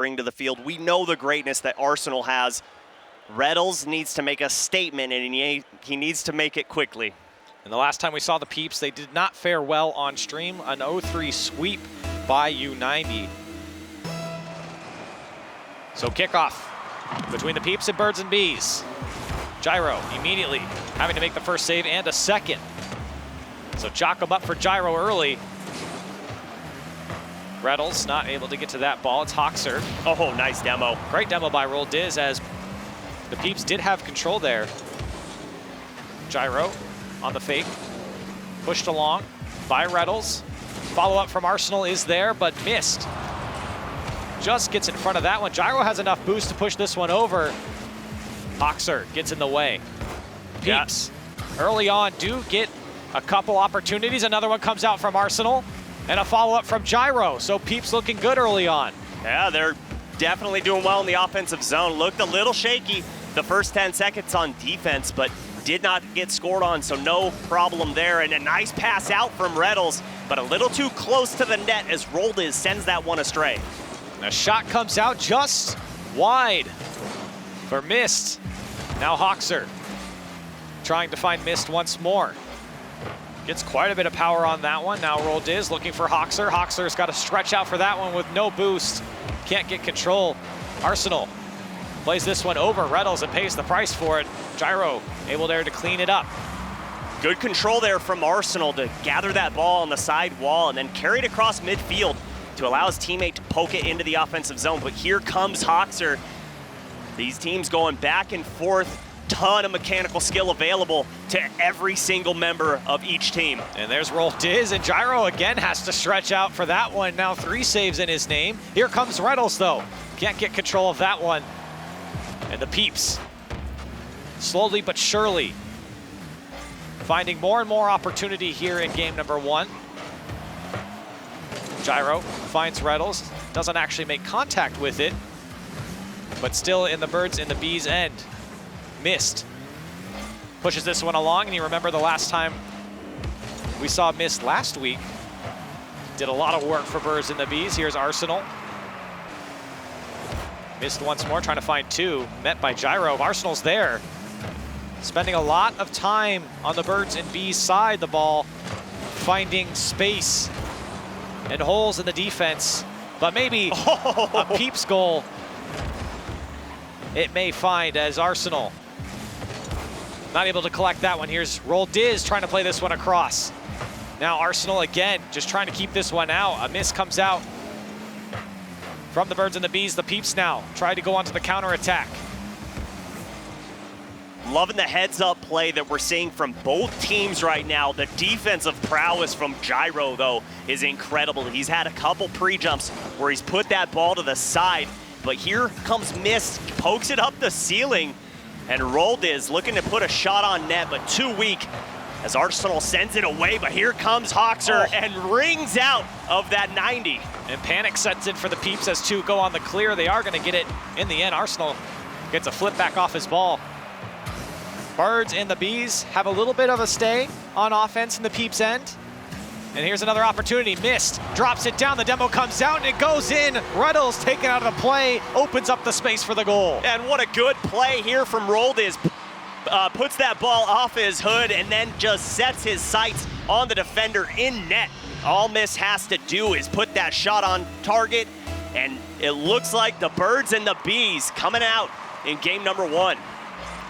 bring to the field. We know the greatness that Arsenal has. Reddles needs to make a statement, and he needs to make it quickly. And the last time we saw the Peeps, they did not fare well on stream. An 0-3 sweep by U90. So kickoff between the Peeps and Birds and Bees. Gyro immediately having to make the first save and a second. So jock him up for Gyro early. Reddles not able to get to that ball. It's Hoxer. Oh, nice demo. Great demo by RLRS as the Peeps did have control there. Gyro on the fake. Pushed along by Reddles. Follow-up from Arsenal is there, but missed. Just gets in front of that one. Gyro has enough boost to push this one over. Hoxer gets in the way. Peeps early on do get a couple opportunities. Another one comes out from Arsenal and a follow-up from Gyro. So Peeps looking good early on. Yeah, they're definitely doing well in the offensive zone. Looked a little shaky the first 10 seconds on defense, but did not get scored on, so no problem there. And a nice pass out from Reddles, but a little too close to the net as RLRS sends that one astray. A shot comes out just wide for Mist. Now Hoxer trying to find Mist once more. Gets quite a bit of power on that one. Now RLRS looking for Hoxer. Hoxer's got to stretch out for that one with no boost. Can't get control. Arsenal plays this one over Reddles and pays the price for it. Gyro able there to clean it up. Good control there from Arsenal to gather that ball on the side wall and then carry it across midfield to allow his teammate to poke it into the offensive zone. But here comes Hoxer. These teams going back and forth. Ton of mechanical skill available to every single member of each team. And there's RLRS, and Gyro again has to stretch out for that one. Now 3 saves in his name. Here comes Reddles though. Can't get control of that one. And the Peeps, slowly but surely, finding more and more opportunity here in game number 1. Gyro finds Reddles, doesn't actually make contact with it, but still in the Birds and the Bees end. Mist pushes this one along, and you remember the last time we saw Mist last week. Did a lot of work for Birds and the Bees. Here's Arsenal. Mist once more, trying to find 2, met by Gyro. Arsenal's there, spending a lot of time on the Birds and Bees side, the ball, finding space and holes in the defense, but maybe a Peeps goal it may find as Arsenal not able to collect that one. Here's RLRS trying to play this one across. Now Arsenal again, just trying to keep this one out. A miss comes out from the Birds and the Bees. The Peeps now try to go onto the counter attack. Loving the heads-up play that we're seeing from both teams right now. The defensive prowess from Gyro, though, is incredible. He's had a couple pre-jumps where he's put that ball to the side, but here comes Mist, pokes it up the ceiling, and RLRS looking to put a shot on net, but too weak as Arsenal sends it away. But here comes Hoxer and rings out of that 90. And panic sets in for the Peeps as 2 go on the clear. They are going to get it in the end. Arsenal gets a flip back off his ball. Birds and the Bees have a little bit of a stay on offense in the Peeps end. And here's another opportunity. Mist drops it down. The demo comes out and it goes in. Reddles taken out of the play, opens up the space for the goal. And what a good play here from RLRS. Puts that ball off his hood and then just sets his sights on the defender in net. All Mist has to do is put that shot on target, and it looks like the Birds and the Bees coming out in game number 1.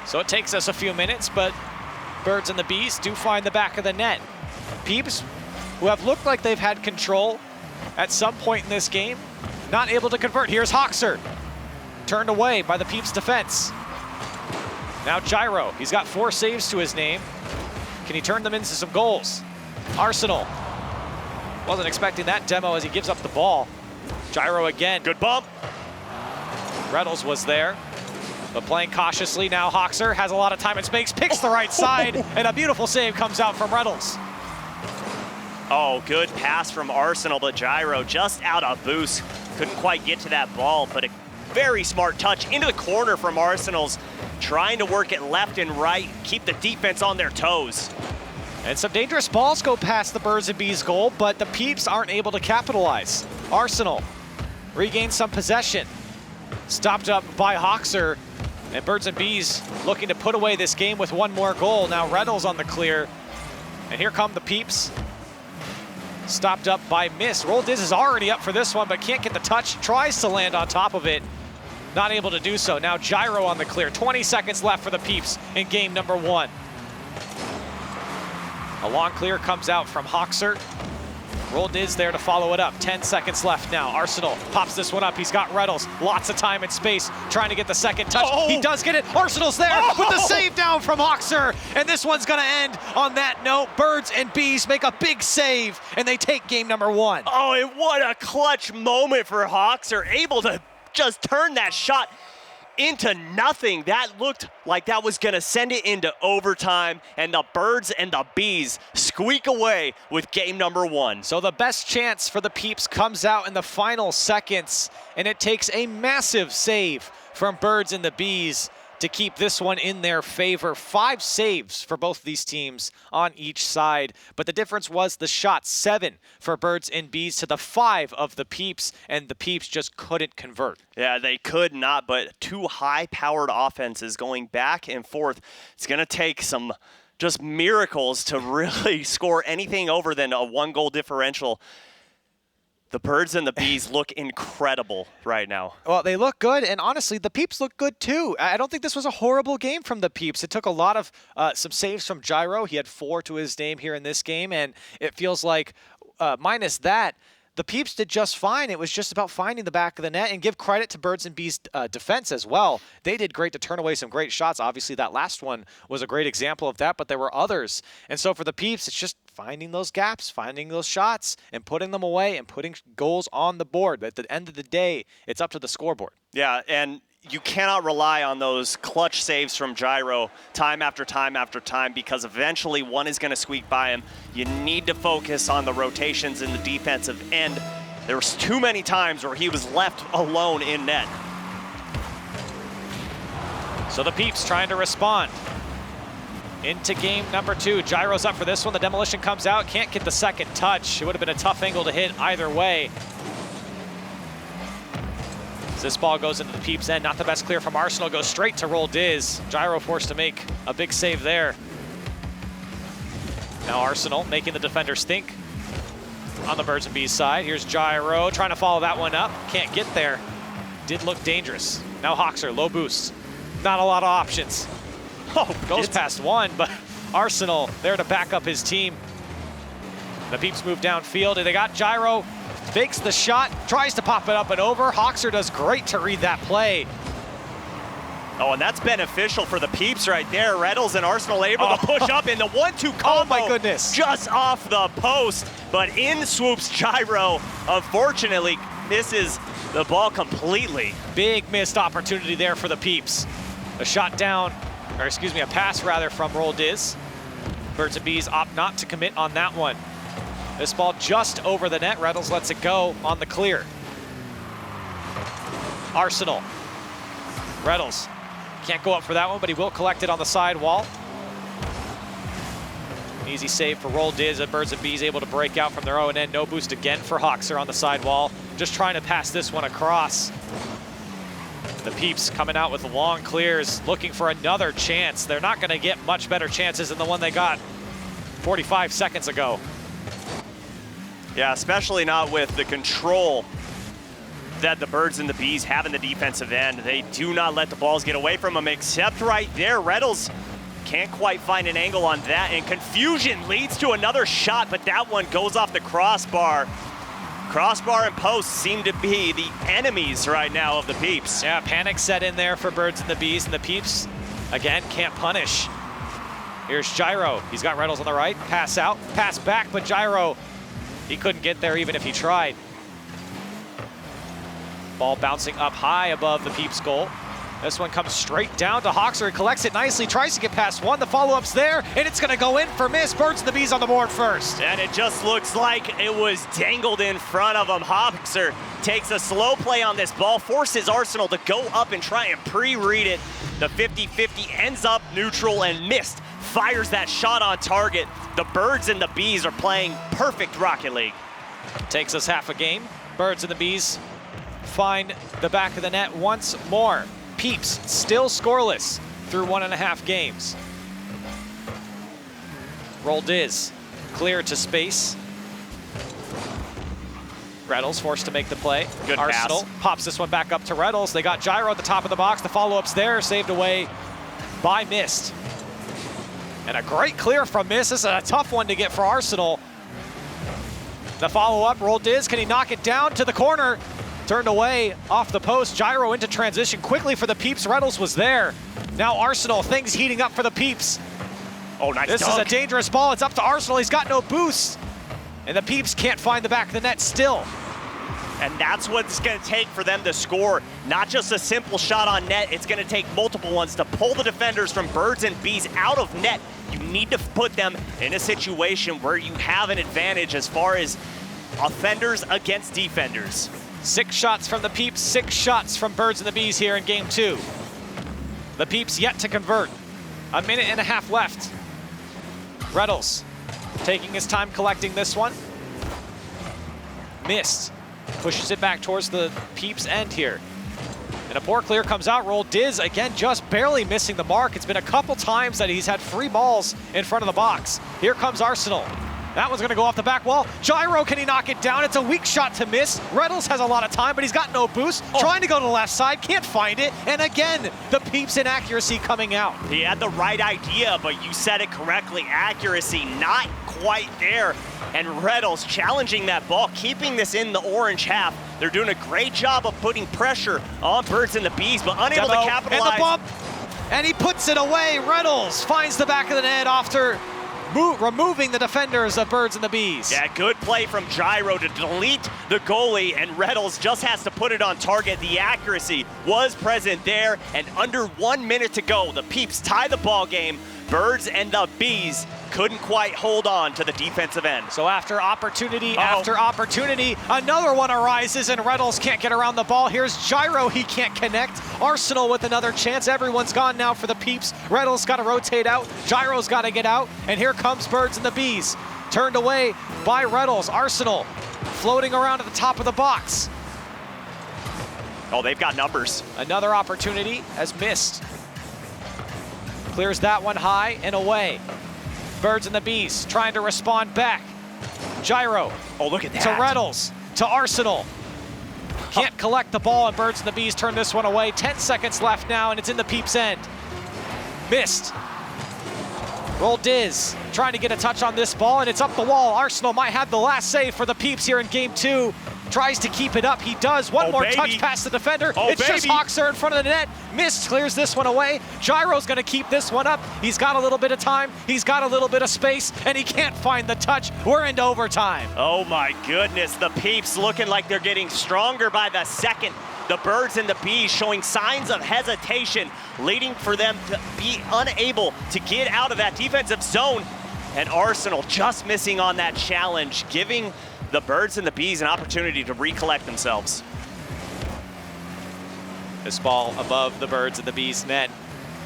So it takes us a few minutes, but Birds and the Bees do find the back of the net. Peeps, who have looked like they've had control at some point in this game, not able to convert. Here's Hoxer, turned away by the Peeps defense. Now Gyro, he's got 4 saves to his name. Can he turn them into some goals? Arsenal wasn't expecting that demo as he gives up the ball. Gyro again. Good bump. Reddles was there, but playing cautiously. Now Hoxer has a lot of time and space, picks the right side, and a beautiful save comes out from Reddles. Oh, good pass from Arsenal, but Gyro just out of boost. Couldn't quite get to that ball, but a very smart touch into the corner from Arsenal's, trying to work it left and right, keep the defense on their toes. And some dangerous balls go past the Birds and Bees goal, but the Peeps aren't able to capitalize. Arsenal regains some possession. stopped up by Hoxer. And Birds and Bees looking to put away this game with one more goal. Now Reynolds on the clear. And here come the Peeps. Stopped up by Mist. Roldiz is already up for this one, but can't get the touch. Tries to land on top of it. Not able to do so. Now Gyro on the clear. 20 seconds left for the Peeps in game number 1. A long clear comes out from Hoxer. Roldiz there to follow it up. 10 seconds left now. Arsenal pops this one up. He's got Reynolds. Lots of time and space trying to get the second touch. Oh. He does get it. Arsenal's there with the save down from Hoxer. And this one's going to end on that note. Birds and Bees make a big save, and they take game number 1. Oh, and what a clutch moment for Hoxer, able to just turn that shot into nothing. That looked like that was gonna send it into overtime, and the Birds and the Bees squeak away with game number 1. So the best chance for the Peeps comes out in the final seconds, and it takes a massive save from Birds and the Bees to keep this one in their favor. 5 saves for both of these teams on each side, but the difference was the shot. 7 for Birds and Bees to the 5 of the Peeps, and the Peeps just couldn't convert. Yeah, they could not, but 2 high-powered offenses going back and forth. It's gonna take some just miracles to really score anything over than a 1-goal differential. The Birds and the Bees look incredible right now. Well, they look good, and honestly, the Peeps look good too. I don't think this was a horrible game from the Peeps. It took a lot of some saves from Gyro. He had 4 to his name here in this game, and it feels like minus that, the Peeps did just fine. It was just about finding the back of the net, and give credit to Birds and Bees defense as well. They did great to turn away some great shots. Obviously, that last one was a great example of that, but there were others. And so for the Peeps, it's just finding those gaps, finding those shots, and putting them away and putting goals on the board. At the end of the day, it's up to the scoreboard. Yeah, and you cannot rely on those clutch saves from Gyro time after time after time, because eventually one is going to squeak by him. You need to focus on the rotations in the defensive end. There was too many times where he was left alone in net. So the Peeps trying to respond into game number 2. Gyro's up for this one. The demolition comes out. Can't get the second touch. It would have been a tough angle to hit either way. As this ball goes into the Peeps' end. Not the best clear from Arsenal. Goes straight to Roldiz. Gyro forced to make a big save there. Now Arsenal making the defenders think on the Birds and Bees side. Here's Gyro trying to follow that one up. Can't get there. Did look dangerous. Now Hoxer, low boost. Not a lot of options. Oh, goes past one, but Arsenal there to back up his team. The Peeps move downfield, and they got Gyro, fakes the shot, tries to pop it up and over. Hoxer does great to read that play. Oh, and that's beneficial for the Peeps right there. Reynolds and Arsenal able to push up in the 1-2 combo. Oh my goodness. Just off the post, but in swoops Gyro. Unfortunately, misses the ball completely. Big missed opportunity there for the Peeps. A shot down, or excuse me, a pass rather from Roldiz. Birds and Bees opt not to commit on that one. This ball just over the net. Reynolds lets it go on the clear. Arsenal. Reynolds can't go up for that one, but he will collect it on the side wall. Easy save for Roldiz, and Birds and Bees able to break out from their own end. No boost again for Hoxer on the side wall. Just trying to pass this one across. The Peeps coming out with long clears, looking for another chance. They're not going to get much better chances than the one they got 45 seconds ago. Yeah, especially not with the control that the Birds and the Bees have in the defensive end. They do not let the balls get away from them, except right there. Reynolds can't quite find an angle on that, and confusion leads to another shot, but that one goes off the crossbar. Crossbar and post seem to be the enemies right now of the Peeps. Yeah, panic set in there for Birds and the Bees, and the Peeps, again, can't punish. Here's Gyro. He's got Reynolds on the right. Pass out, pass back, but Gyro, he couldn't get there even if he tried. Ball bouncing up high above the Peeps' goal. This one comes straight down to Hoxer. He collects it nicely, tries to get past one. The follow-up's there, and it's going to go in for miss. Birds and the Bees on the board first. And it just looks like it was dangled in front of him. Hoxer takes a slow play on this ball, forces Arsenal to go up and try and pre-read it. The 50-50 ends up neutral, and missed. Fires that shot on target. The Birds and the Bees are playing perfect Rocket League. Takes us half a game. Birds and the Bees find the back of the net once more. Peeps still scoreless through 1.5 games. Roll Diz, clear to space. Reynolds forced to make the play. Good Arsenal pass. pops this one back up to Reynolds. They got Gyro at the top of the box. The follow-up's there, saved away by Mist. And a great clear from Mist. This is a tough one to get for Arsenal. The follow-up, Roll Diz, can he knock it down to the corner? Turned away off the post. Gyro into transition quickly for the Peeps. Reynolds was there. Now Arsenal, things heating up for the Peeps. Oh, nice This dunk. is a dangerous ball. It's up to Arsenal. He's got no boost. And the Peeps can't find the back of the net still. And that's what it's going to take for them to score. Not just a simple shot on net, it's going to take multiple ones to pull the defenders from Birds and Bees out of net. You need to put them in a situation where you have an advantage as far as offenders against defenders. 6 shots from the Peeps, 6 shots from Birds and the Bees here in game 2. The Peeps yet to convert. 1.5 minutes left. Reynolds taking his time collecting this one. Missed. Pushes it back towards the Peeps end here. And a poor clear comes out. Roll Diz, again, just barely missing the mark. It's been a couple times that he's had free balls in front of the box. Here comes Arsenal. That one's gonna go off the back wall. Gyro, can he knock it down? It's a weak shot to miss. Reynolds has a lot of time, but he's got no boost. Trying to go to the left side, can't find it. And again, the Peeps inaccuracy coming out. He had the right idea, but you said it correctly. Accuracy not quite there. And Reynolds challenging that ball, keeping this in the orange half. They're doing a great job of putting pressure on Birds and the Bees, but unable to capitalize. And the bump, and he puts it away. Reynolds finds the back of the net after removing the defenders of Birds and the Bees. Yeah, good play from Gyro to delete the goalie, and Reynolds just has to put it on target. The accuracy was present there, and under 1 minute to go, the Peeps tie the ball game. Birds and the Bees couldn't quite hold on to the defensive end. So after opportunity after opportunity, another one arises and Reynolds can't get around the ball. Here's Gyro, he can't connect. Arsenal with another chance. Everyone's gone now for the Peeps. Reynolds got to rotate out. Gyro's got to get out. And here comes Birds and the Bees. Turned away by Reynolds. Arsenal floating around at the top of the box. Oh, they've got numbers. Another opportunity has missed. Clears that one high and away. Birds and the Bees trying to respond back. Gyro. Oh, look at that. To Reynolds, to Arsenal. Can't collect the ball, and Birds and the Bees turn this one away. 10 seconds left now, and it's in the Peeps' end. Missed. Roll Diz, trying to get a touch on this ball, and it's up the wall. Arsenal might have the last save for the Peeps here in game 2. Tries to keep it up, he does. One more touch past the defender. It's just Hawkser in front of the net. Mist clears this one away. Gyro's gonna keep this one up. He's got a little bit of time, he's got a little bit of space, and he can't find the touch. We're into overtime. Oh my goodness, the Peeps looking like they're getting stronger by the second. The Birds and the Bees showing signs of hesitation, leading for them to be unable to get out of that defensive zone. And Arsenal just missing on that challenge, giving the Birds and the Bees an opportunity to recollect themselves. This ball above the Birds and the Bees net.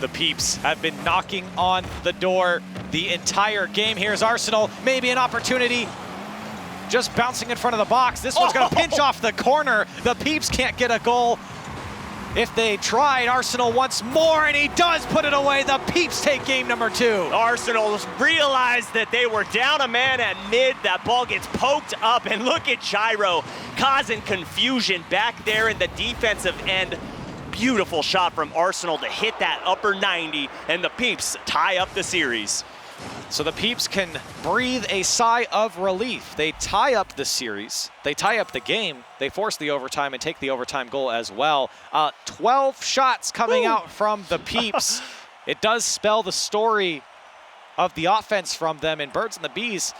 The Peeps have been knocking on the door the entire game. Here's Arsenal, maybe an opportunity. Just bouncing in front of the box. This one's gonna pinch off the corner. The Peeps can't get a goal. If they tried, Arsenal once more, and he does put it away. The Peeps take game number 2. Arsenal realized that they were down a man at mid. That ball gets poked up, and look at Gyro causing confusion back there in the defensive end. Beautiful shot from Arsenal to hit that upper 90, and the Peeps tie up the series. So the Peeps can breathe a sigh of relief. They tie up the series, they tie up the game, they force the overtime and take the overtime goal as well. 12 shots coming out from the Peeps. It does spell the story of the offense from them, and Birds and the Bees.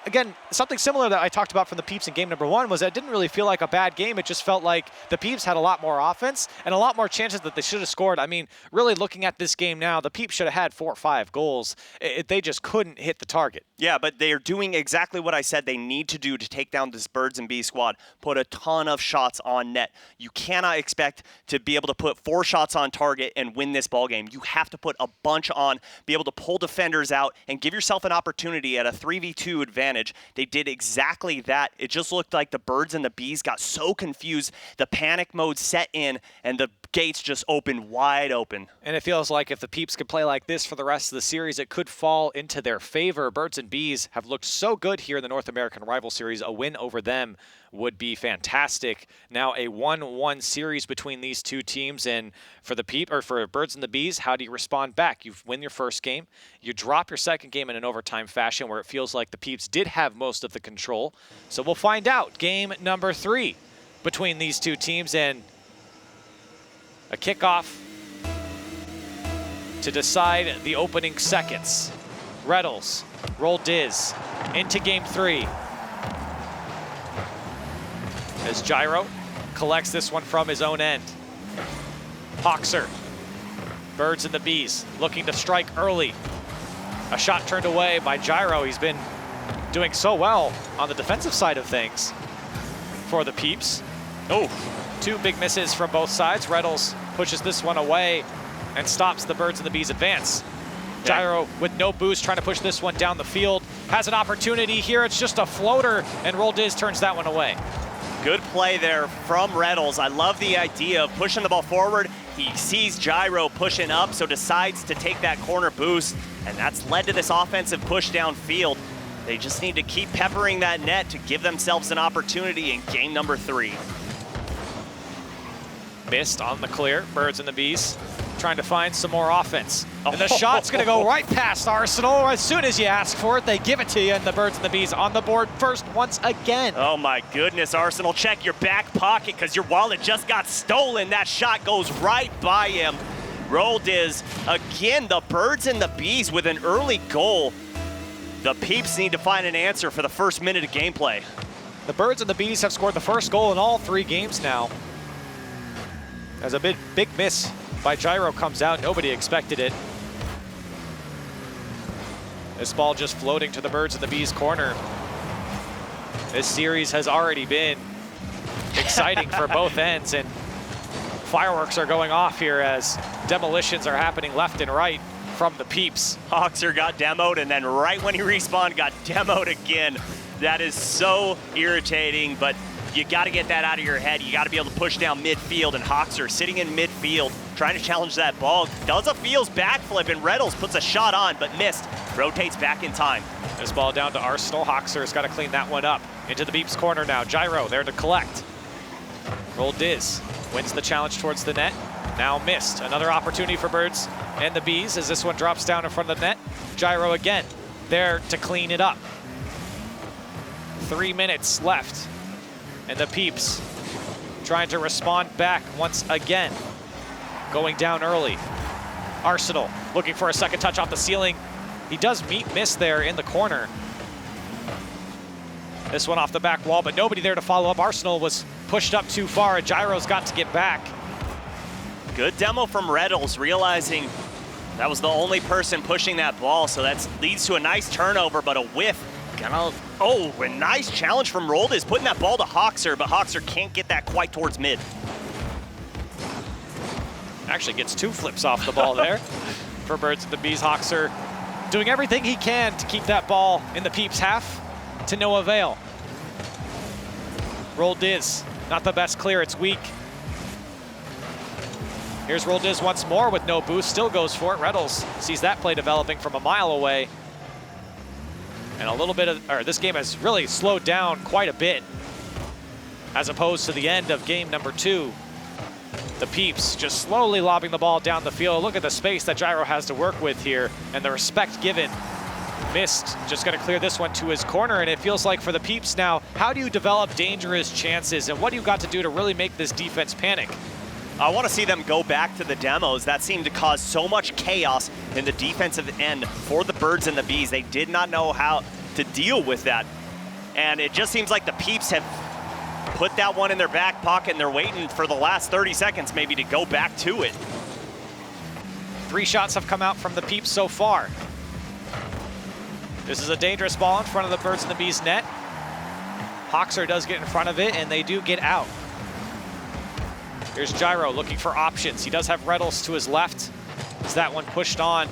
Again, something similar that I talked about from the Peeps in game number 1 was that it didn't really feel like a bad game. It just felt like the Peeps had a lot more offense and a lot more chances that they should have scored. I mean, really looking at this game now, the Peeps should have had 4 or 5 goals. They just couldn't hit the target. Yeah, but they're doing exactly what I said they need to do to take down this Birds and Bees squad. Put a ton of shots on net. You cannot expect to be able to put 4 shots on target and win this ball game. You have to put a bunch on, be able to pull defenders out, and give yourself an opportunity at a 3v2 advantage advantage. They did exactly that. It just looked like the Birds and the Bees got so confused. The panic mode set in, and the gates just opened wide open. And it feels like if the Peeps could play like this for the rest of the series, it could fall into their favor. Birds and Bees have looked so good here in the North American Rival Series. A win over them would be fantastic. Now a 1-1 series between these two teams, and for the for Birds and the Bees, how do you respond back? You win your first game, you drop your second game in an overtime fashion where it feels like the Peeps did have most of the control. So we'll find out. Game number 3 between these two teams, and a kickoff to decide the opening seconds. Reddles, roll Diz into game 3. As Gyro collects this one from his own end. Hoxer, Birds and the Bees looking to strike early. A shot turned away by Gyro. He's been doing so well on the defensive side of things for the Peeps. Oh, 2 big misses from both sides. Reddles pushes this one away and stops the Birds and the Bees advance. Gyro with no boost trying to push this one down the field. Has an opportunity here. It's just a floater, and Roll Diz turns that one away. Good play there from Reddles. I love the idea of pushing the ball forward. He sees Gyro pushing up, so decides to take that corner boost, and that's led to this offensive push downfield. They just need to keep peppering that net to give themselves an opportunity in game number 3. Missed on the clear. Birds and the Bees trying to find some more offense. And the shot's going to go right past Arsenal. As soon as you ask for it, they give it to you, and the Birds and the Bees on the board first once again. Oh my goodness, Arsenal, check your back pocket because your wallet just got stolen. That shot goes right by him. Roll Diz, again, the Birds and the Bees with an early goal. The Peeps need to find an answer for the first minute of gameplay. The Birds and the Bees have scored the first goal in all 3 games now. As a big miss by Gyro comes out, nobody expected it. This ball just floating to the Birds and the Bees corner. This series has already been exciting for both ends, and fireworks are going off here as demolitions are happening left and right from the Peeps. Hoxer got demoed, and then right when he respawned, got demoed again. That is so irritating, but you got to get that out of your head. You got to be able to push down midfield, and Hoxer sitting in midfield, trying to challenge that ball. Does a Feels backflip, and Reddles puts a shot on, but missed. Rotates back in time. This ball down to Arsenal. Hoxer's got to clean that one up. Into the Beeps corner now. Gyro there to collect. Roll Diz wins the challenge towards the net. Now missed. Another opportunity for Birds and the Bees as this one drops down in front of the net. Gyro again there to clean it up. 3 minutes left. And the Peeps trying to respond back once again. Going down early. Arsenal looking for a second touch off the ceiling. He does miss there in the corner. This one off the back wall, but nobody there to follow up. Arsenal was pushed up too far, and Gyro's got to get back. Good demo from Reddles, realizing that was the only person pushing that ball, so that leads to a nice turnover, but a whiff. Oh, a nice challenge from Roll Diz, putting that ball to Hoxer, but Hoxer can't get that quite towards mid. Actually gets 2 flips off the ball there for Birds and the Bees. Hoxer doing everything he can to keep that ball in the Peeps half to no avail. Roll Diz, not the best clear, it's weak. Here's Roll Diz once more with no boost, still goes for it. Reddles sees that play developing from a mile away. And a little bit of, this game has really slowed down quite a bit as opposed to the end of game number 2. The Peeps just slowly lobbing the ball down the field. Look at the space that Gyro has to work with here and the respect given. Missed, just gonna clear this one to his corner, and it feels like for the Peeps now, how do you develop dangerous chances and what do you got to do to really make this defense panic? I want to see them go back to the demos. That seemed to cause so much chaos in the defensive end for the Birds and the Bees. They did not know how to deal with that. And it just seems like the Peeps have put that one in their back pocket and they're waiting for the last 30 seconds maybe to go back to it. 3 shots have come out from the Peeps so far. This is a dangerous ball in front of the Birds and the Bees net. Hoxer does get in front of it and they do get out. Here's Gyro looking for options. He does have Reddles to his left. Is that one pushed on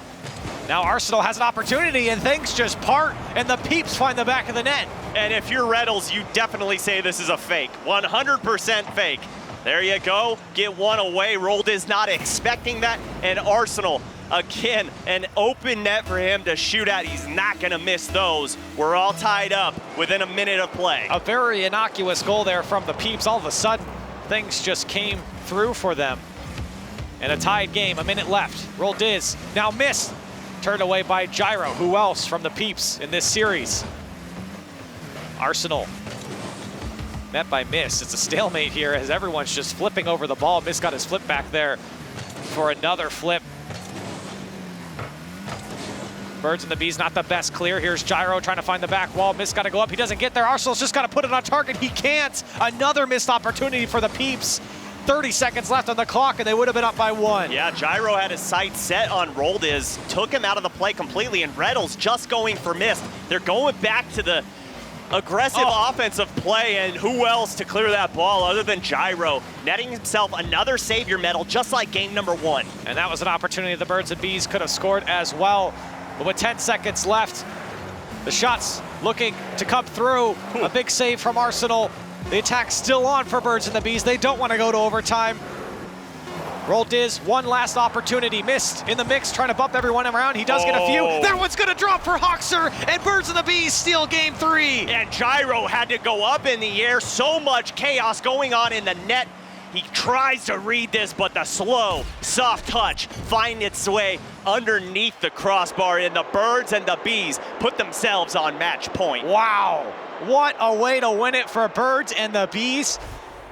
Now Arsenal has an opportunity and things just part and the Peeps find the back of the net. And if you're Reynolds, you definitely say this is a fake. 100% fake. There you go. Get one away. Rolled is not expecting that. And Arsenal, again, an open net for him to shoot at. He's not going to miss those. We're all tied up within a minute of play. A very innocuous goal there from the Peeps. All of a sudden, things just came through for them. And a tied game, a minute left. Rolled is now missed. Turned away by Gyro. Who else from the Peeps in this series? Arsenal met by Miss. It's a stalemate here as everyone's just flipping over the ball. Miss got his flip back there for another flip. Birds and the Bees not the best clear. Here's Gyro trying to find the back wall. Miss got to go up. He doesn't get there. Arsenal's just got to put it on target. He can't. Another missed opportunity for the Peeps. 30 seconds left on the clock, and they would have been up by 1. Yeah, Gyro had his sights set on Roldiz, took him out of the play completely, and Reynolds just going for missed. They're going back to the aggressive offensive play, and who else to clear that ball other than Gyro, netting himself another savior medal, just like game number 1. And that was an opportunity the Birds and Bees could have scored as well. But with 10 seconds left, the shots looking to come through. A big save from Arsenal. The attack's still on for Birds and the Bees. They don't want to go to overtime. Rolled is one last opportunity. Missed in the mix, trying to bump everyone around. He does get a few. That one's going to drop for Hoxer, and Birds and the Bees steal game 3. And Gyro had to go up in the air. So much chaos going on in the net. He tries to read this, but the slow, soft touch finds its way underneath the crossbar, and the Birds and the Bees put themselves on match point. Wow, what a way to win it for Birds and the Bees.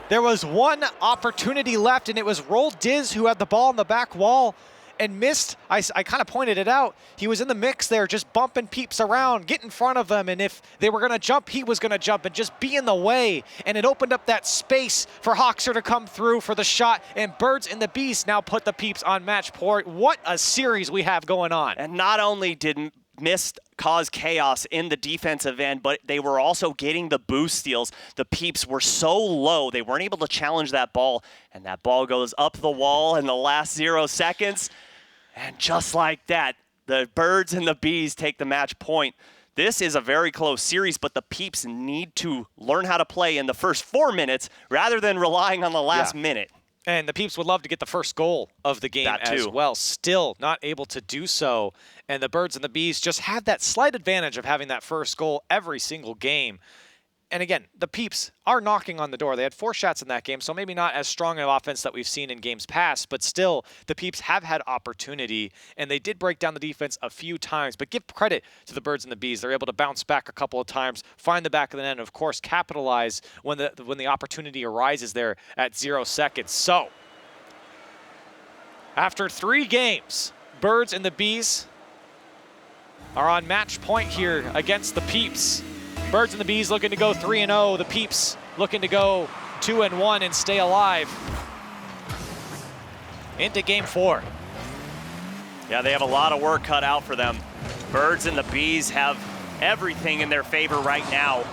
There was one opportunity left, and it was Roll Diz who had the ball on the back wall and missed. I kind of pointed it out. He was in the mix there, just bumping Peeps around, get in front of them, and if they were going to jump, he was going to jump and just be in the way. And it opened up that space for Hoxer to come through for the shot, and Birds and the Beast now put the Peeps on match point. What a series we have going on. And not only did Mist cause chaos in the defensive end, but they were also getting the boost steals. The Peeps were so low, they weren't able to challenge that ball, and that ball goes up the wall in the last 0 seconds. And just like that, the Birds and the Bees take the match point. This is a very close series, but the Peeps need to learn how to play in the first 4 minutes rather than relying on the last minute. And the Peeps would love to get the first goal of the game as well. Still not able to do so. And the Birds and the Bees just had that slight advantage of having that first goal every single game. And again, the Peeps are knocking on the door. They had 4 shots in that game, so maybe not as strong an offense that we've seen in games past, but still, the Peeps have had opportunity, and they did break down the defense a few times. But give credit to the Birds and the Bees. They're able to bounce back a couple of times, find the back of the net, and of course, capitalize when the opportunity arises there at 0 seconds. So, after 3 games, Birds and the Bees are on match point here against the Peeps. Birds and the Bees looking to go 3-0. The Peeps looking to go 2-1 and stay alive into game 4. Yeah, they have a lot of work cut out for them. Birds and the Bees have everything in their favor right now.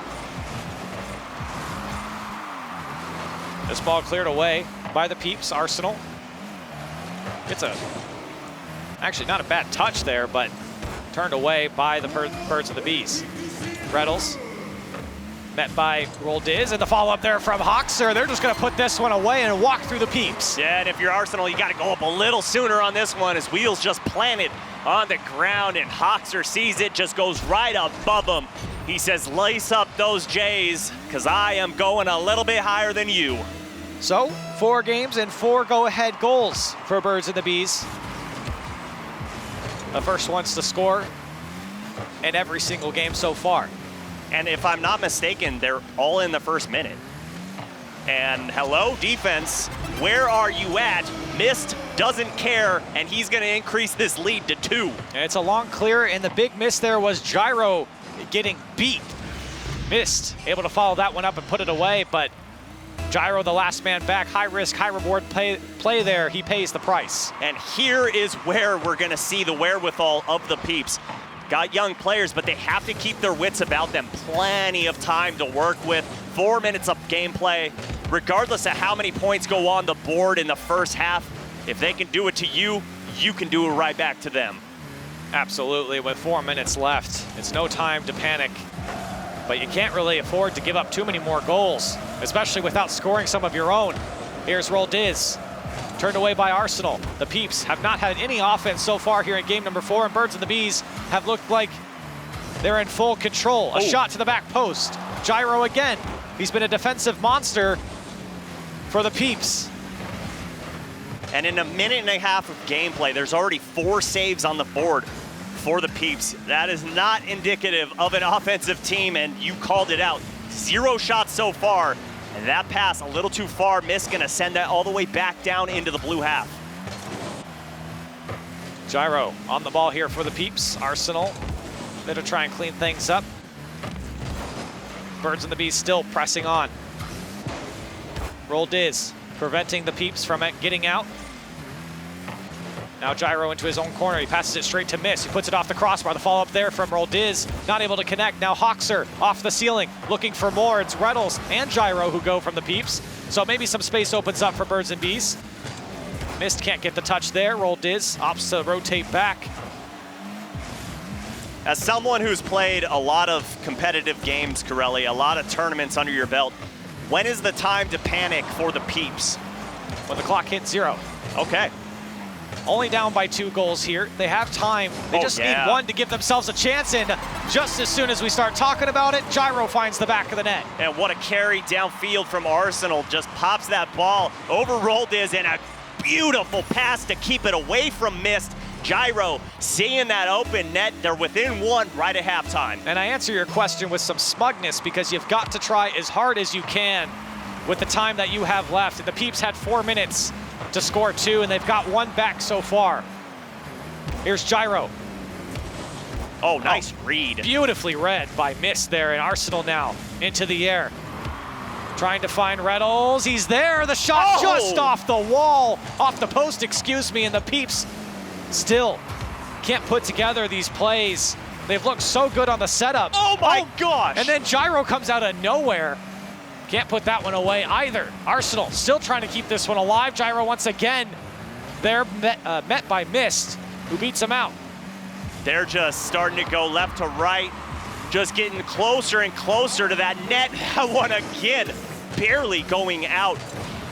This ball cleared away by the Peeps. Arsenal. It's actually not a bad touch there, but turned away by the Birds and the Bees. Reynolds met by Roldiz, and the follow-up there from Hoxer. They're just going to put this one away and walk through the Peeps. Yeah, and if you're Arsenal, you got to go up a little sooner on this one. His wheels just planted on the ground, and Hoxer sees it, just goes right above him. He says, lace up those J's, because I am going a little bit higher than you. So, 4 games and 4 go-ahead goals for Birds and the Bees. The first ones to score in every single game so far. And if I'm not mistaken, they're all in the first minute. And hello, defense, where are you at? Mist doesn't care, and he's going to increase this lead to 2. And it's a long clear, and the big miss there was Gyro getting beat. Mist able to follow that one up and put it away, but Gyro, the last man back, high risk, high reward play there. He pays the price. And here is where we're going to see the wherewithal of the Peeps. Got young players, but they have to keep their wits about them. Plenty of time to work with. 4 minutes of gameplay. Regardless of how many points go on the board in the first half, if they can do it to you, you can do it right back to them. Absolutely, with 4 minutes left, it's no time to panic. But you can't really afford to give up too many more goals, especially without scoring some of your own. Here's Roldiz, turned away by Arsenal. The Peeps have not had any offense so far here in game number 4, and Birds and the Bees have looked like they're in full control. A shot to the back post. Gyro again. He's been a defensive monster for the Peeps. And in a minute and a half of gameplay, there's already 4 saves on the board for the Peeps. That is not indicative of an offensive team, and you called it out. 0 shots so far, and that pass a little too far. Miss gonna send that all the way back down into the blue half. Gyro on the ball here for the Peeps. Arsenal, they're to try and clean things up. Birds and the Bees still pressing on. Roldiz preventing the Peeps from getting out. Now Gyro into his own corner. He passes it straight to Miss. He puts it off the crossbar. The follow-up there from Roldiz. Not able to connect. Now Hoxer off the ceiling, looking for more. It's Reddles and Gyro who go from the Peeps. So maybe some space opens up for Birds and Bees. Mist can't get the touch there. Roldiz opts to rotate back. As someone who's played a lot of competitive games, Corelli, a lot of tournaments under your belt, when is the time to panic for the Peeps? When the clock hits 0. Okay. Only down by 2 goals here. They have time. They just need one to give themselves a chance, and just as soon as we start talking about it, Gyro finds the back of the net. And what a carry downfield from Arsenal. Just pops that ball over Roldiz, and a beautiful pass to keep it away from Mist. Gyro seeing that open net. They're within 1 right at halftime. And I answer your question with some smugness, because you've got to try as hard as you can with the time that you have left. The Peeps had 4 minutes to score 2, and they've got 1 back so far. Here's Gyro. Oh, nice read. Beautifully read by Mist there, and Arsenal now into the air. Trying to find Reddles. He's there. The shot just off the wall, off the post, excuse me, and the Peeps still can't put together these plays. They've looked so good on the setup. Oh my gosh! And then Gyro comes out of nowhere. Can't put that one away either. Arsenal still trying to keep this one alive. Gyro once again, they're met by Mist, who beats him out. They're just starting to go left to right, just getting closer and closer to that net. That one again, barely going out.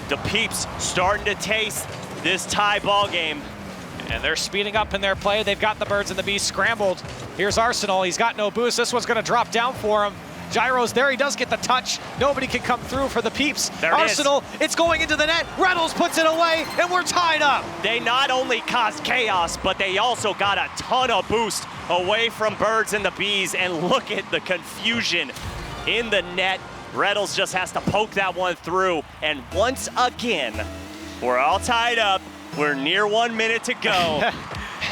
The Peeps starting to taste this tie ball game. And they're speeding up in their play. They've got the Birds and the Bees scrambled. Here's Arsenal. He's got no boost. This one's going to drop down for him. Gyro's there. He does get the touch. Nobody can come through for the Peeps. There Arsenal, it's going into the net. Reynolds puts it away, and we're tied up. They not only caused chaos, but they also got a ton of boost away from Birds and the Bees. And look at the confusion in the net. Reynolds just has to poke that one through. And once again, we're all tied up. We're near 1 minute to go.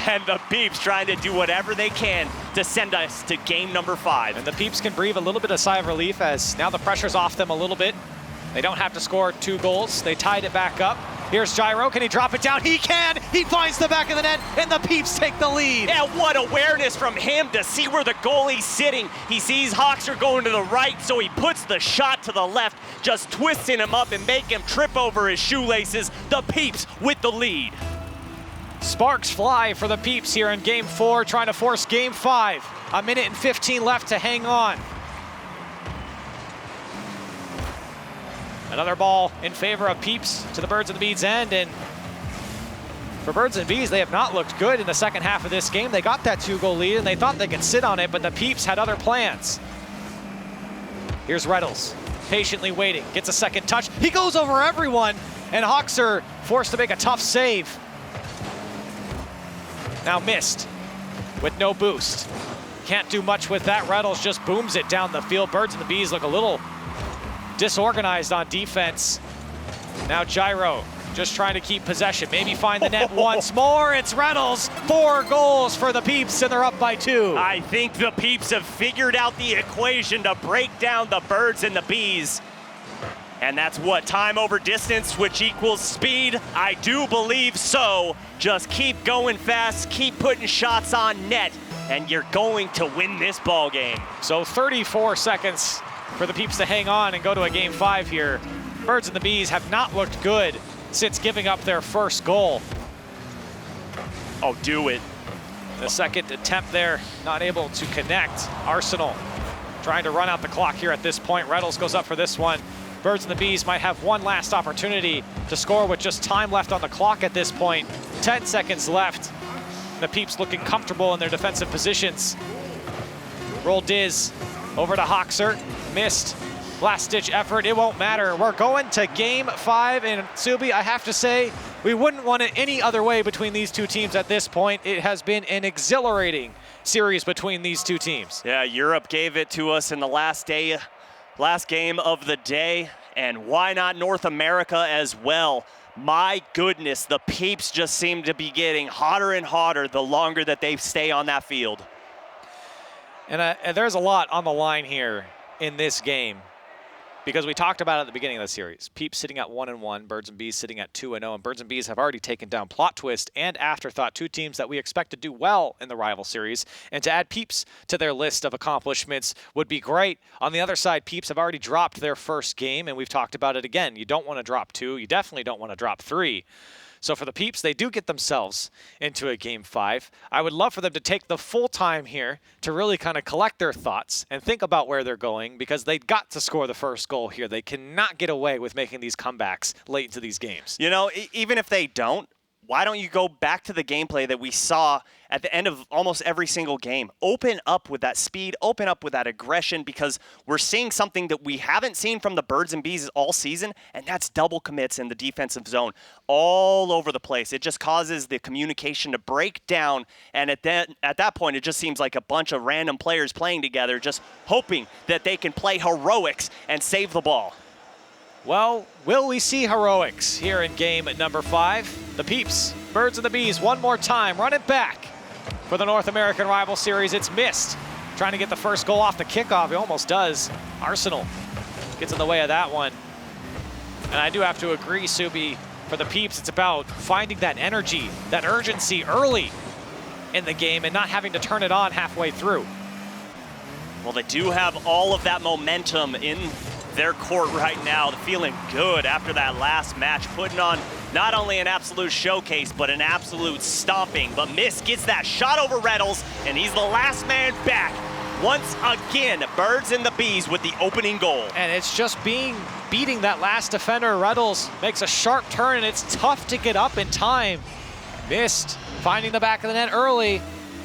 And the Peeps trying to do whatever they can to send us to game number 5. And the Peeps can breathe a little bit of sigh of relief, as now the pressure's off them a little bit. They don't have to score 2 goals. They tied it back up. Here's Gyro. Can he drop it down? He can! He finds the back of the net, and the Peeps take the lead. Yeah, what awareness from him to see where the goalie's sitting. He sees Hoxer going to the right, so he puts the shot to the left, just twisting him up and make him trip over his shoelaces. The Peeps with the lead. Sparks fly for the Peeps here in game 4, trying to force game 5. 1 minute and 15 left to hang on. Another ball in favor of Peeps to the Birds and the Bees end, and for Birds and Bees, they have not looked good in the second half of this game. They got that 2-goal lead, and they thought they could sit on it, but the Peeps had other plans. Here's Reddles, patiently waiting, gets a second touch. He goes over everyone, and Hoxer forced to make a tough save. Now Mist with no boost. Can't do much with that. Reddles just booms it down the field. Birds and the Bees look a little disorganized on defense. Now Gyro just trying to keep possession. Maybe find the net once more. It's Reddles. 4 goals for the Peeps, and they're up by 2. I think the Peeps have figured out the equation to break down the Birds and the Bees. And that's what, time over distance, which equals speed? I do believe so. Just keep going fast, keep putting shots on net, and you're going to win this ball game. So 34 seconds for the Peeps to hang on and go to a game 5 here. Birds and the Bees have not looked good since giving up their first goal. Oh, do it. The second attempt there, not able to connect. Arsenal trying to run out the clock here at this point. Reynolds goes up for this one. Birds and the Bees might have one last opportunity to score with just time left on the clock at this point. 10 seconds left. The Peeps looking comfortable in their defensive positions. Roll Diz over to Hoxer, missed. Last-ditch effort, it won't matter. We're going to game 5, and Subi, I have to say, we wouldn't want it any other way between these two teams at this point. It has been an exhilarating series between these two teams. Yeah, Europe gave it to us in the last game of the day, and why not North America as well? My goodness, the Peeps just seem to be getting hotter and hotter the longer that they stay on that field. And there's a lot on the line here in this game, because we talked about it at the beginning of the series. Peeps sitting at 1-1, Birds and Bees sitting at 2-0, and Birds and Bees have already taken down Plot Twist and Afterthought, two teams that we expect to do well in the rival series. And to add Peeps to their list of accomplishments would be great. On the other side, Peeps have already dropped their first game, and we've talked about it again. You don't want to drop 2. You definitely don't want to drop 3. So for the Peeps, they do get themselves into a game 5. I would love for them to take the full time here to really kind of collect their thoughts and think about where they're going, because they got to score the first goal here. They cannot get away with making these comebacks late into these games. You know, even if they don't, why don't you go back to the gameplay that we saw at the end of almost every single game? Open up with that speed, open up with that aggression, because we're seeing something that we haven't seen from the Birds and Bees all season, and that's double commits in the defensive zone all over the place. It just causes the communication to break down, and at that point, it just seems like a bunch of random players playing together, just hoping that they can play heroics and save the ball. Well, will we see heroics here in game number 5? The Peeps, Birds and the Bees, one more time, run it back for the North American rival series. It's missed. Trying to get the first goal off the kickoff. He almost does. Arsenal gets in the way of that one. And I do have to agree, Subi, for the Peeps, it's about finding that energy, that urgency early in the game and not having to turn it on halfway through. Well, they do have all of that momentum in their court right now, feeling good after that last match, putting on not only an absolute showcase, but an absolute stomping. But Miss gets that shot over Reynolds, and he's the last man back. Once again, Birds and the Bees with the opening goal. And it's just beating that last defender. Reynolds makes a sharp turn, and it's tough to get up in time. Missed, finding the back of the net early,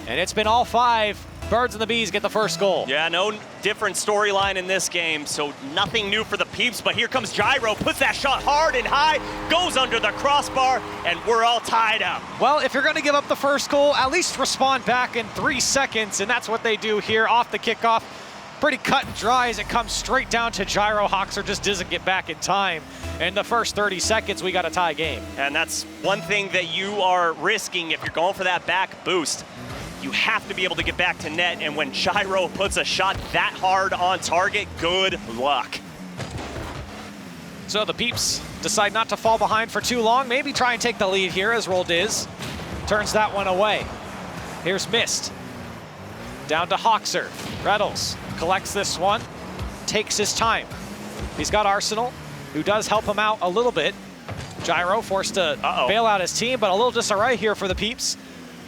and it's been all 5. Birds and the Bees get the first goal. Yeah, no different storyline in this game, so nothing new for the Peeps, but here comes Gyro, puts that shot hard and high, goes under the crossbar, and we're all tied up. Well, if you're gonna give up the first goal, at least respond back in 3 seconds, and that's what they do here off the kickoff. Pretty cut and dry as it comes straight down to Gyro. Hoxer just doesn't get back in time. In the first 30 seconds, we got a tie game. And that's one thing that you are risking if you're going for that back boost. You have to be able to get back to net, and when Gyro puts a shot that hard on target, good luck. So the Peeps decide not to fall behind for too long, maybe try and take the lead here as Roll Diz turns that one away. Here's Mist. Down to Hoxer. Reynolds collects this one, takes his time. He's got Arsenal, who does help him out a little bit. Gyro forced to bail out his team, but a little disarray here for the Peeps,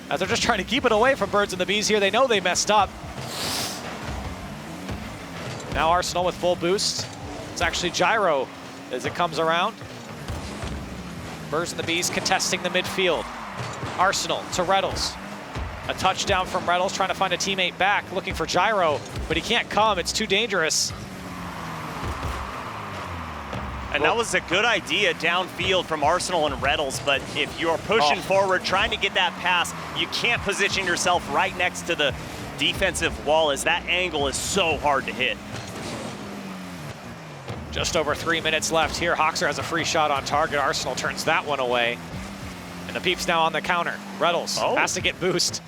as they're just trying to keep it away from Birds and the Bees here. They know they messed up. Now Arsenal with full boost. It's actually Gyro as it comes around. Birds and the Bees contesting the midfield. Arsenal to Reynolds. A touchdown from Reynolds, trying to find a teammate back, looking for Gyro, but he can't come. It's too dangerous. And that was a good idea downfield from Arsenal and Reynolds, but if you're pushing forward, trying to get that pass, you can't position yourself right next to the defensive wall, as that angle is so hard to hit. Just over 3 minutes left here. Hoxer has a free shot on target. Arsenal turns that one away. And the Peeps now on the counter. Reynolds has to get boost.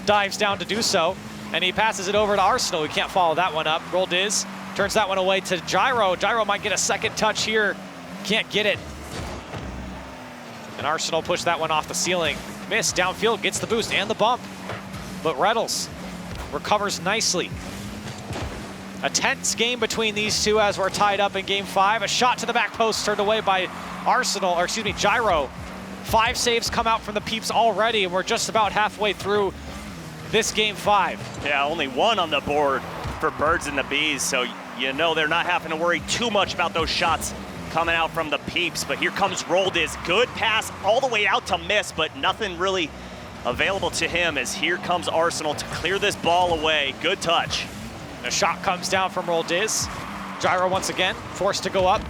Dives down to do so, and he passes it over to Arsenal. We can't follow that one up. Roll Diz turns that one away to Gyro. Gyro might get a second touch here. Can't get it. And Arsenal pushed that one off the ceiling. Miss downfield, gets the boost and the bump. But Reynolds recovers nicely. A tense game between these two as we're tied up in game 5. A shot to the back post turned away by Arsenal, or excuse me, Gyro. 5 saves come out from the Peeps already, and we're just about halfway through this game 5. Yeah, only one on the board for Birds and the Bees, so you know they're not having to worry too much about those shots coming out from the Peeps. But here comes Roldiz. Good pass all the way out to miss, but nothing really available to him as here comes Arsenal to clear this ball away. Good touch. The shot comes down from Roldiz. Gyro once again, forced to go up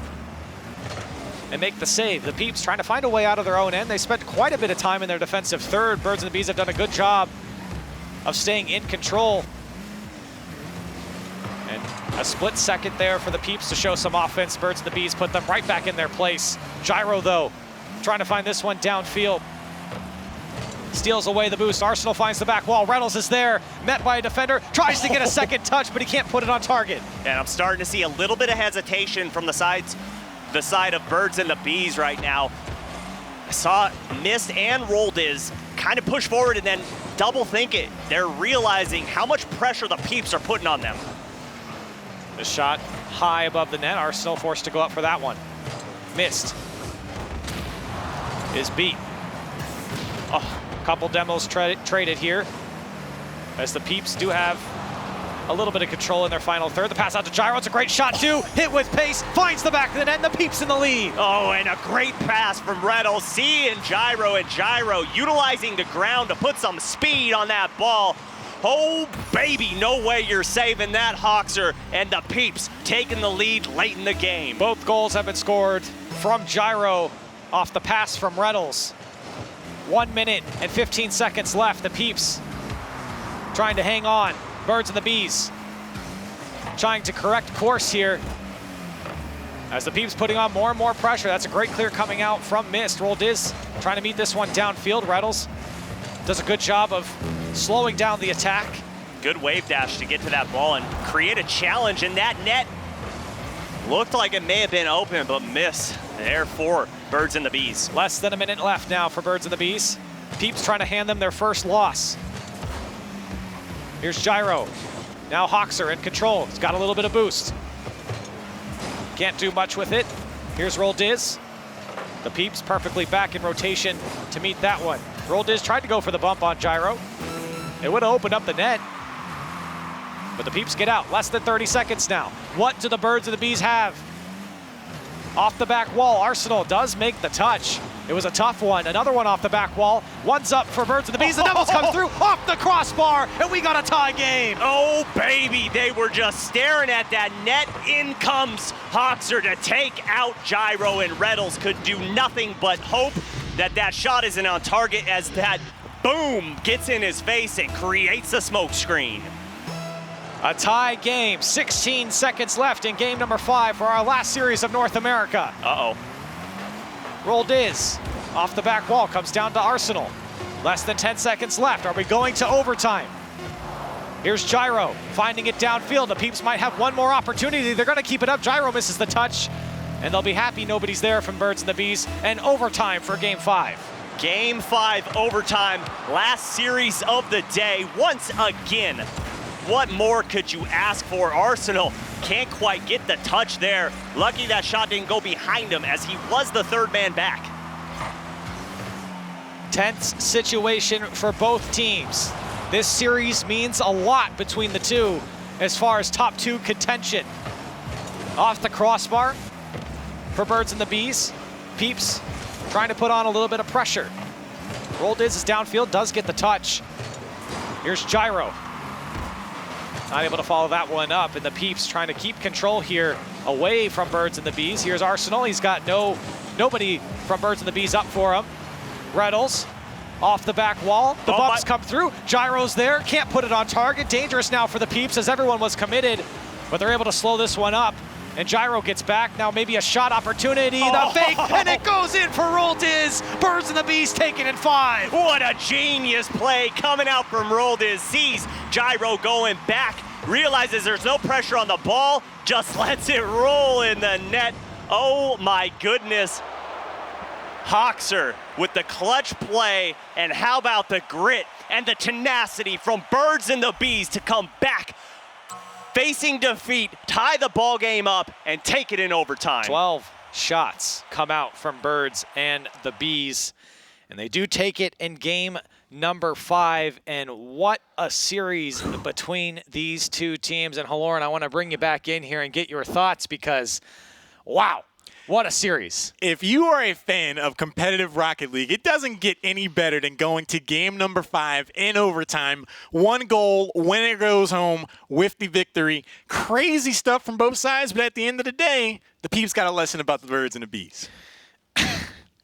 and make the save. The Peeps trying to find a way out of their own end. They spent quite a bit of time in their defensive third. Birds and the Bees have done a good job of staying in control. And a split second there for the Peeps to show some offense. Birds and the Bees put them right back in their place. Gyro, though, trying to find this one downfield. Steals away the boost. Arsenal finds the back wall. Reynolds is there, met by a defender, tries to get a second touch, but he can't put it on target. And I'm starting to see a little bit of hesitation from the side of Birds and the Bees right now. I saw Mist and Roldiz kind of push forward and then double think it. They're realizing how much pressure the Peeps are putting on them. The shot high above the net. Arsenal forced to go up for that one. Mist is beat. Oh, couple demos traded here as the Peeps do have a little bit of control in their final third. The pass out to Gyro, it's a great shot too. Hit with pace, finds the back of the net, and the Peeps in the lead. Oh, and a great pass from Reynolds. Seeing Gyro, and Gyro utilizing the ground to put some speed on that ball. Oh, baby, no way you're saving that, Hoxer. And the Peeps taking the lead late in the game. Both goals have been scored from Gyro off the pass from Reynolds. 1 minute and 15 seconds left. The Peeps trying to hang on. Birds and the Bees trying to correct course here as the Peeps putting on more and more pressure. That's a great clear coming out from Mist. Roldiz trying to meet this one downfield. Reynolds does a good job of slowing down the attack. Good wave dash to get to that ball and create a challenge in that net. Looked like it may have been open, but miss there for Birds and the Bees. Less than a minute left now for Birds and the Bees. Peeps trying to hand them their first loss. Here's Gyro. Now Hoxer in control. He's got a little bit of boost. Can't do much with it. Here's Roldiz. The Peeps perfectly back in rotation to meet that one. Roldiz tried to go for the bump on Gyro. It would have opened up the net, but the Peeps get out. Less than 30 seconds now. What do the Birds and the Bees have? Off the back wall, Arsenal does make the touch. It was a tough one. Another one off the back wall. One's up for Birds and the Bees. The Devils come through off the crossbar, and we got a tie game. Oh, baby, they were just staring at that net. In comes Hoxer to take out Gyro, and Reynolds could do nothing but hope that that shot isn't on target as that boom gets in his face and creates a smoke screen. A tie game, 16 seconds left in game number 5 for our last series of North America. Uh-oh. Roldiz off the back wall, comes down to Arsenal. Less than 10 seconds left. Are we going to overtime? Here's Gyro finding it downfield. The Peeps might have one more opportunity. They're going to keep it up. Gyro misses the touch, and they'll be happy nobody's there from Birds and the Bees. And overtime for game 5. Game 5 overtime, last series of the day. Once again, what more could you ask for? Arsenal can't quite get the touch there. Lucky that shot didn't go behind him as he was the third man back. Tense situation for both teams. This series means a lot between the two as far as top 2 contention. Off the crossbar for Birds and the Bees. Peeps trying to put on a little bit of pressure. Roldiz is downfield, does get the touch. Here's Gyro. Not able to follow that one up, and the Peeps trying to keep control here away from Birds and the Bees. Here's Arsenal. He's got nobody from Birds and the Bees up for him. Reynolds off the back wall. The bumps come through. Gyro's there. Can't put it on target. Dangerous now for the Peeps as everyone was committed, but they're able to slow this one up. And Gyro gets back. Now maybe a shot opportunity. The fake, and it goes in for Roldiz. Birds and the Bees taking in 5. What a genius play coming out from Roldiz. Sees Gyro going back, realizes there's no pressure on the ball, just lets it roll in the net. Oh my goodness. Hoxer with the clutch play, and how about the grit and the tenacity from Birds and the Bees to come back facing defeat, tie the ball game up, and take it in overtime. 12 shots come out from Birds and the Bees, and they do take it in game number 5, and what a series between these two teams. And Haloran, I want to bring you back in here and get your thoughts because, wow, what a series. If you are a fan of competitive Rocket League, it doesn't get any better than going to game number 5 in overtime. 1 goal, winner goes home with the victory. Crazy stuff from both sides, but at the end of the day, the Peeps got a lesson about the birds and the bees.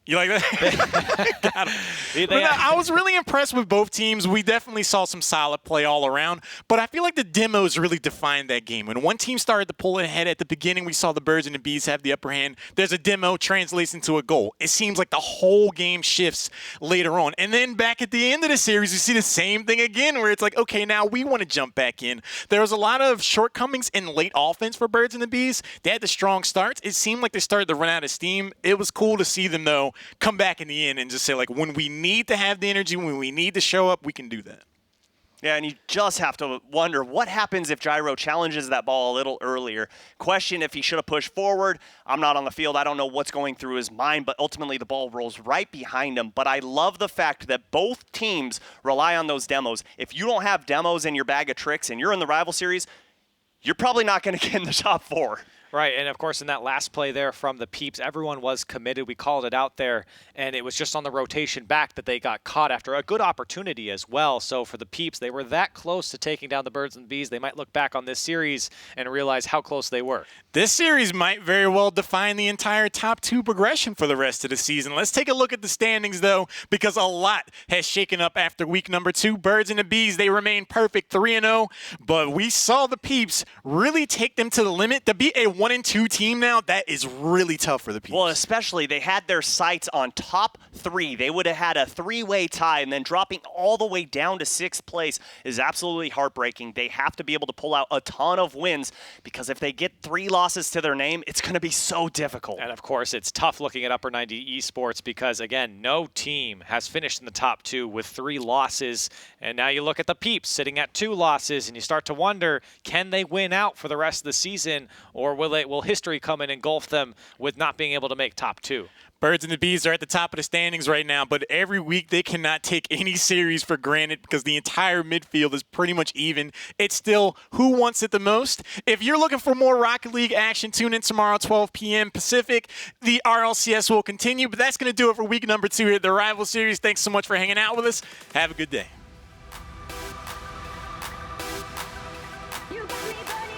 You like that? Got him. But I was really impressed with both teams. We definitely saw some solid play all around, but I feel like the demos really defined that game. When one team started to pull ahead at the beginning, we saw the birds and the bees have the upper hand. There's a demo, translates into a goal. It seems like the whole game shifts later on. And then back at the end of the series, we see the same thing again where it's like, okay, now we want to jump back in. There was a lot of shortcomings in late offense for birds and the bees. They had the strong starts. It seemed like they started to run out of steam. It was cool to see them, though, come back in the end and just say, like, when we need to have the energy, when we need to show up, we can do that. Yeah, and you just have to wonder what happens if Gyro challenges that ball a little earlier. Question if he should have pushed forward. I'm not on the field. I don't know what's going through his mind, but ultimately the ball rolls right behind him. But I love the fact that both teams rely on those demos. If you don't have demos in your bag of tricks and you're in the rival series, you're probably not going to get in the top 4. Right, and of course in that last play there from the Peeps, everyone was committed. We called it out there, and it was just on the rotation back that they got caught after a good opportunity as well. So for the Peeps, they were that close to taking down the birds and bees. They might look back on this series and realize how close they were. This series might very well define the entire top 2 progression for the rest of the season. Let's take a look at the standings, though, because a lot has shaken up after week number 2. Birds and the bees, they remain perfect 3-0, but we saw the Peeps really take them to the limit. To be a 1-2 team now, that is really tough for the Peeps. Well, especially they had their sights on top 3. They would have had a 3-way tie, and then dropping all the way down to 6th place is absolutely heartbreaking. They have to be able to pull out a ton of wins because if they get 3 losses to their name, it's going to be so difficult. And of course, it's tough looking at Upper 90 Esports because, again, no team has finished in the top 2 with 3 losses. And now you look at the Peeps sitting at 2 losses, and you start to wonder, can they win out for the rest of the season, or will history come and engulf them with not being able to make top 2? Birds and the bees are at the top of the standings right now, but every week they cannot take any series for granted because the entire midfield is pretty much even. It's still who wants it the most. If you're looking for more Rocket League action, tune in tomorrow, 12 p.m. Pacific. The RLCS will continue, but that's going to do it for week number 2 here at the Rival Series. Thanks so much for hanging out with us. Have a good day.